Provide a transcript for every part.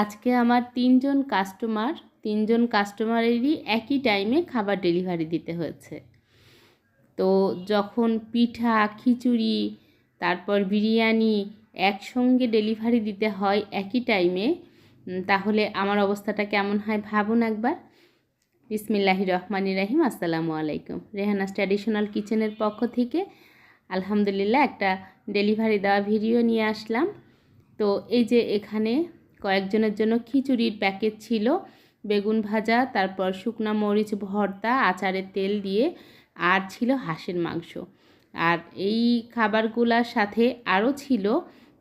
আজকে আমার তিনজন কাস্টমারেরই একই টাইমে খাবার ডেলিভারি দিতে হয়েছে। তো যখন পিঠা, খিচুড়ি, তারপর বিরিয়ানি একসঙ্গে ডেলিভারি দিতে হয় একই টাইমে, তাহলে আমার অবস্থাটা কেমন হয় ভাবুন একবার। বিসমিল্লাহির রহমানির রহিম। আসসালামু আলাইকুম। রেহানাস ট্র্যাডিশনাল কিচেনের পক্ষ থেকে আলহামদুলিল্লাহ একটা ডেলিভারি দেওয়া ভিডিও নিয়ে আসলাম। তো এই যে এখানে কয়েকজনের জন্য খিচুড়ির প্যাকেট ছিল, বেগুন ভাজা, তারপর শুকনা মরিচ ভর্তা, আচারের তেল দিয়ে, আর ছিল হাঁসের মাংস। আর এই খাবারগুলোর সাথে আরও ছিল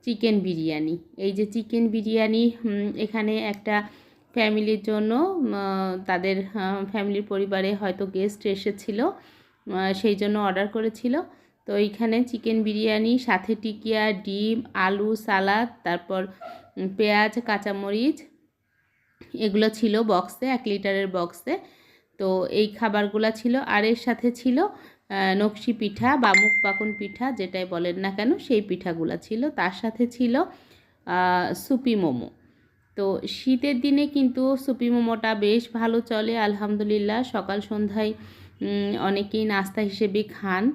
চিকেন বিরিয়ানি। এই যে চিকেন বিরিয়ানি, এখানে একটা ফ্যামিলির জন্য, তাদের ফ্যামিলির পরিবারে হয়তো গেস্ট এসেছিল, সেই জন্য অর্ডার করেছিল। তো এইখানে চিকেন বিরিয়ানি, সাথে টিকিয়া, ডিম, আলু, সালাদ, তারপর পেঁয়াজ, কাঁচামরিচ, এগুলো ছিল বক্সে, 1 লিটারের বক্সে। তো এই খাবারগুলো ছিল। আর এর সাথে ছিল নকশি পিঠা বা মুখ পাকন পিঠা, যেটাই বলেন না কেন, সেই পিঠাগুলো ছিল। তার সাথে ছিল সুপি মোমো। তো শীতের দিনে কিন্তু সুপি মোমোটা বেশ ভালো চলে আলহামদুলিল্লাহ। সকাল সন্ধ্যায় অনেকেই নাস্তা হিসেবে খান।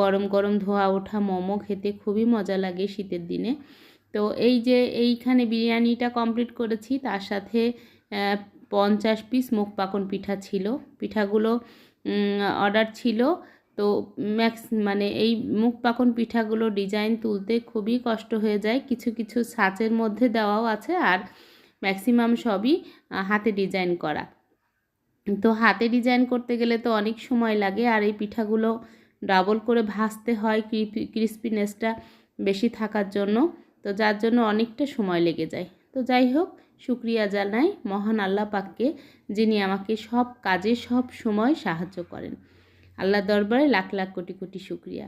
গরম গরম ধোয়া ওঠা মোমো খেতে খুবই মজা লাগে শীতের দিনে। তো এই যে এইখানে বিরিয়ানিটা কমপ্লিট করেছি, তার সাথে 50 পিস মুখ পাকন পিঠা ছিল। পিঠাগুলো অর্ডার ছিল। তো মানে এই মুখ পাকন পিঠাগুলো ডিজাইন তুলতে খুবই কষ্ট হয়ে যায়। কিছু কিছু ছাঁচের মধ্যে দেওয়াও আছে, আর ম্যাক্সিমাম সবই হাতে ডিজাইন করা। তো হাতে ডিজাইন করতে গেলে তো অনেক সময় লাগে, আর এই পিঠাগুলো ডাবল করে ভাজতে হয় ক্রিস্পিনেসটা বেশি থাকার জন্য। তো যার জন্য অনেকটা সময় লেগে যায়। তো যাই হোক, শুকরিয়া জানাই মহান আল্লাহ পাককে, যিনি আমাকে সব কাজে সব সময় সাহায্য করেন। আল্লাহ দরবারে লাখ লাখ কোটি কোটি শুকরিয়া।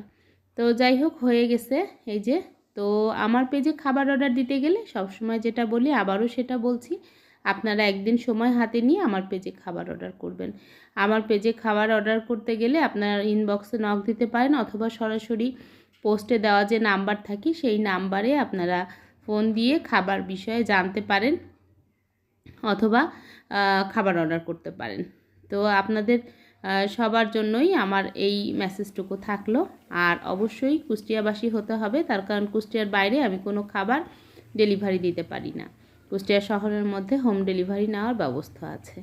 তো যাই হোক, হয়ে গেছে এই যে। তো আমার পেজে খাবার অর্ডার দিতে গেলে সবসময় যেটা বলি, আবারও সেটা বলছি, আপনারা একদিন সময় হাতে নিয়ে আমার পেজে খাবার অর্ডার করবেন। আমার পেজে খাবার অর্ডার করতে গেলে আপনারা ইনবক্সে নক দিতে পারেন, অথবা সরাসরি পোস্টে দেওয়া যে নাম্বার থাকে সেই নাম্বারে আপনারা ফোন দিয়ে খাবার বিষয়ে জানতে পারেন, অথবা খাবার অর্ডার করতে পারেন। তো আপনাদের সবার জন্যই আমার এই মেসেজটুকু থাকলো। আর অবশ্যই কুষ্টিয়াবাসী হতে হবে, তার কারণ কুষ্টিয়ার বাইরে আমি কোনো খাবার ডেলিভারি দিতে পারি না। কুষ্টিয়া শহরের মধ্যে হোম ডেলিভারি নেওয়ার ব্যবস্থা আছে।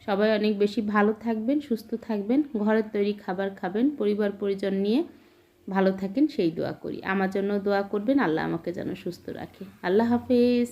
সবাই অনেক বেশি ভালো থাকবেন, সুস্থ থাকবেন, ঘরের তৈরি খাবার খাবেন, পরিবার পরিজন নিয়ে ভালো থাকেন সেই দোয়া করি। আমার জন্য দোয়া করবেন, আল্লাহ আমাকে যেন সুস্থ রাখে। আল্লাহ হাফেজ।